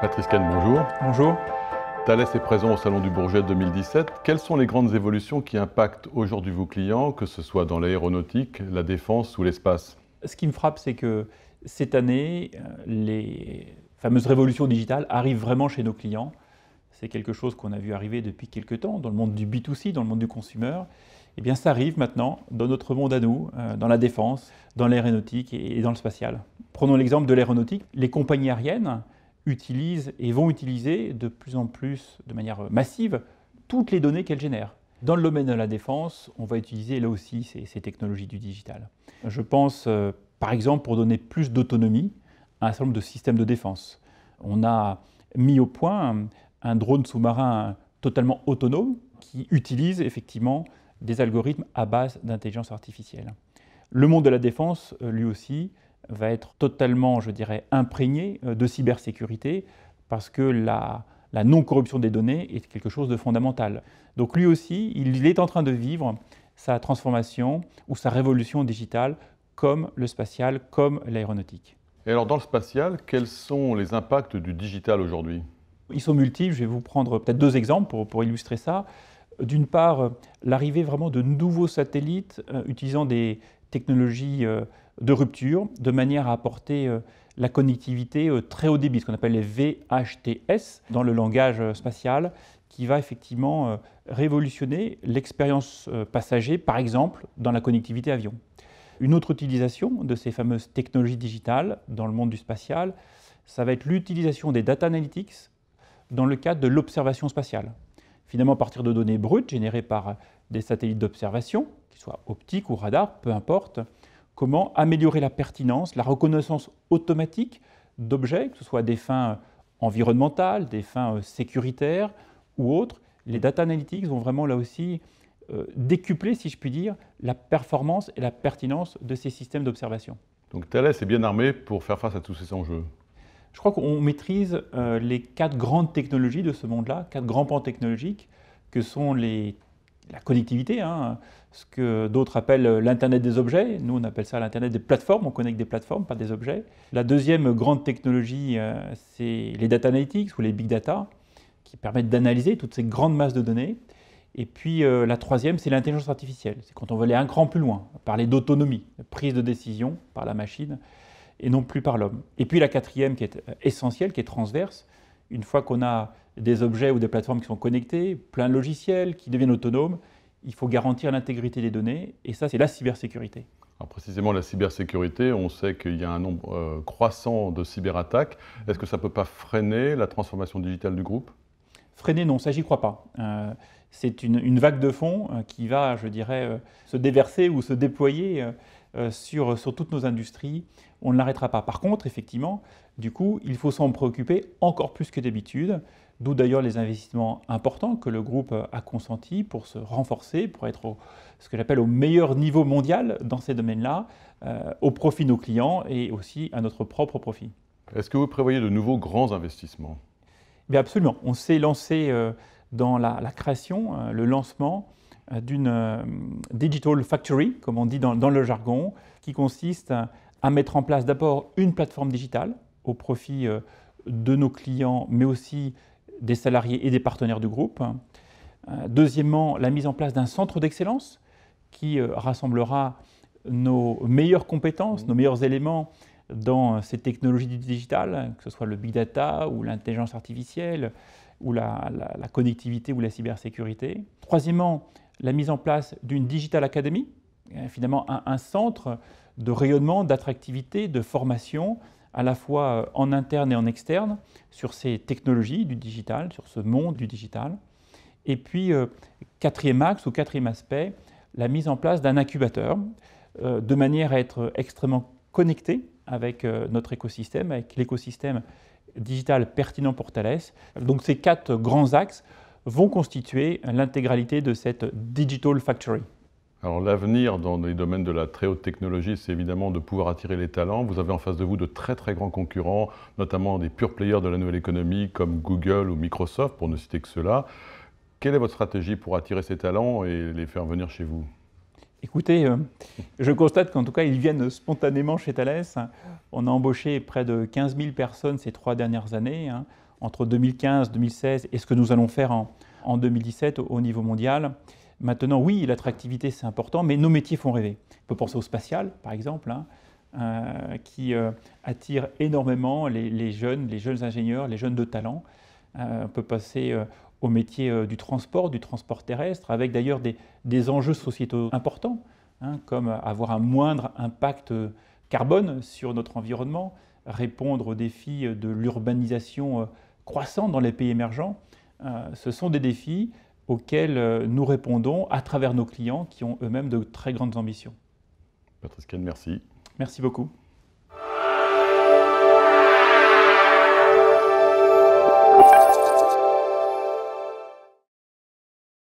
Patrice Caine, bonjour. Bonjour. Thales est présent au Salon du Bourget 2017. Quelles sont les grandes évolutions qui impactent aujourd'hui vos clients, que ce soit dans l'aéronautique, la défense ou l'espace? Ce qui me frappe, c'est que cette année, les fameuses révolutions digitales arrivent vraiment chez nos clients. C'est quelque chose qu'on a vu arriver depuis quelques temps dans le monde du B2C, dans le monde du consumer. Eh bien, ça arrive maintenant dans notre monde à nous, dans la défense, dans l'aéronautique et dans le spatial. Prenons l'exemple de l'aéronautique. Les compagnies aériennes utilisent et vont utiliser de plus en plus, de manière massive, toutes les données qu'elles génèrent. Dans le domaine de la défense, on va utiliser là aussi ces technologies du digital. Je pense, par exemple, pour donner plus d'autonomie à un certain nombre de systèmes de défense. On a mis au point un drone sous-marin totalement autonome qui utilise effectivement des algorithmes à base d'intelligence artificielle. Le monde de la défense, lui aussi, va être totalement, je dirais, imprégné de cybersécurité parce que la non-corruption des données est quelque chose de fondamental. Donc lui aussi, il est en train de vivre sa transformation ou sa révolution digitale comme le spatial, comme l'aéronautique. Et alors dans le spatial, quels sont les impacts du digital aujourd'hui? Ils sont multiples, je vais vous prendre peut-être deux exemples pour illustrer ça. D'une part, l'arrivée vraiment de nouveaux satellites utilisant des technologies de rupture, de manière à apporter la connectivité très haut débit, ce qu'on appelle les VHTS dans le langage spatial, qui va effectivement révolutionner l'expérience passager, par exemple, dans la connectivité avion. Une autre utilisation de ces fameuses technologies digitales dans le monde du spatial, ça va être l'utilisation des data analytics dans le cadre de l'observation spatiale. Finalement, à partir de données brutes générées par des satellites d'observation, qu'ils soient optiques ou radars, peu importe, comment améliorer la pertinence, la reconnaissance automatique d'objets, que ce soit à des fins environnementales, des fins sécuritaires ou autres. Les data analytics vont vraiment là aussi décupler, si je puis dire, la performance et la pertinence de ces systèmes d'observation. Donc Thales est bien armé pour faire face à tous ces enjeux. Je crois qu'on maîtrise les 4 grandes technologies de ce monde-là, 4 grands pans technologiques, que sont la connectivité, ce que d'autres appellent l'Internet des objets. Nous, on appelle ça l'Internet des plateformes. On connecte des plateformes, pas des objets. La deuxième grande technologie, c'est les data analytics ou les big data, qui permettent d'analyser toutes ces grandes masses de données. Et puis la troisième, c'est l'intelligence artificielle. C'est quand on veut aller un cran plus loin, parler d'autonomie, de prise de décision par la machine et non plus par l'homme. Et puis la quatrième qui est essentielle, qui est transverse, une fois qu'on a des objets ou des plateformes qui sont connectés, plein de logiciels, qui deviennent autonomes, il faut garantir l'intégrité des données, et ça c'est la cybersécurité. Alors précisément la cybersécurité, on sait qu'il y a un nombre croissant de cyberattaques. Est-ce que ça ne peut pas freiner la transformation digitale du groupe? Freiner, non, ça j'y crois pas. C'est une vague de fond qui va, je dirais, se déverser ou se déployer sur toutes nos industries. On ne l'arrêtera pas. Par contre, effectivement, du coup, il faut s'en préoccuper encore plus que d'habitude, d'où d'ailleurs les investissements importants que le groupe a consentis pour se renforcer, pour être ce que j'appelle au meilleur niveau mondial dans ces domaines-là, au profit de nos clients et aussi à notre propre profit. Est-ce que vous prévoyez de nouveaux grands investissements? Bien absolument. On s'est lancé dans la création, le lancement d'une Digital Factory, comme on dit dans le jargon, qui consiste à mettre en place d'abord une plateforme digitale au profit de nos clients, mais aussi des salariés et des partenaires du groupe. Deuxièmement, la mise en place d'un centre d'excellence qui rassemblera nos meilleures compétences, nos meilleurs éléments dans ces technologies du digital, que ce soit le big data ou l'intelligence artificielle ou la connectivité ou la cybersécurité. Troisièmement, la mise en place d'une Digital Academy, finalement un centre de rayonnement, d'attractivité, de formation, à la fois en interne et en externe, sur ces technologies du digital, sur ce monde du digital. Et puis, quatrième axe ou quatrième aspect, la mise en place d'un incubateur, de manière à être extrêmement connecté avec notre écosystème, avec l'écosystème digital pertinent pour Thales. Donc ces 4 grands axes vont constituer l'intégralité de cette Digital Factory. Alors l'avenir dans les domaines de la très haute technologie, c'est évidemment de pouvoir attirer les talents. Vous avez en face de vous de très très grands concurrents, notamment des pure players de la nouvelle économie comme Google ou Microsoft, pour ne citer que ceux-là. Quelle est votre stratégie pour attirer ces talents et les faire venir chez vous? Écoutez, je constate qu'en tout cas, ils viennent spontanément chez Thales. On a embauché près de 15 000 personnes ces 3 dernières années. entre 2015, 2016 et ce que nous allons faire en 2017 au niveau mondial. Maintenant, oui, l'attractivité, c'est important, mais nos métiers font rêver. On peut penser au spatial, par exemple, qui attire énormément les jeunes ingénieurs, les jeunes de talent. On peut passer au métier du transport terrestre, avec d'ailleurs des enjeux sociétaux importants, comme avoir un moindre impact carbone sur notre environnement, répondre aux défis de l'urbanisation croissante dans les pays émergents. Ce sont des défis auxquels nous répondons à travers nos clients qui ont eux-mêmes de très grandes ambitions. Patrice Caine, merci. Merci beaucoup.